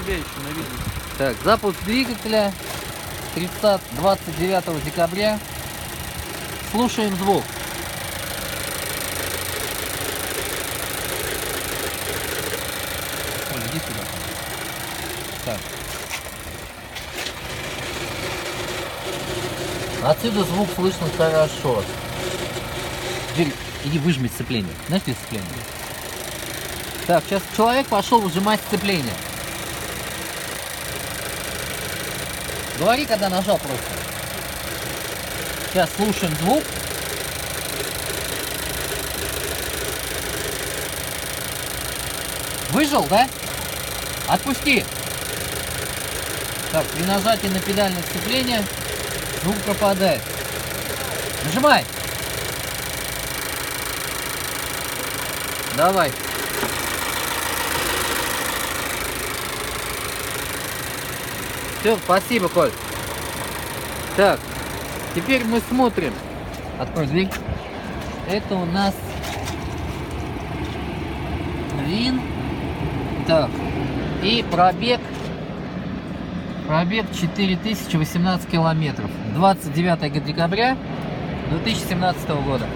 тебя еще на видео. Так, запуск двигателя 29 декабря. Слушаем звук. Оль, иди сюда. Так. Отсюда звук слышно хорошо. Теперь иди выжми сцепление. Знаешь, где сцепление? Так, сейчас человек пошел выжимать сцепление. Говори, когда нажал просто. Сейчас слушаем звук. Выжил, да? Отпусти. Так, при нажатии на педальное сцепление звук пропадает. Нажимай. Давай. Все, спасибо, Коль. Так, теперь мы смотрим. Открой дверь. Это у нас ВИН. Так, и пробег 4018 километров. 29 декабря 2017 года.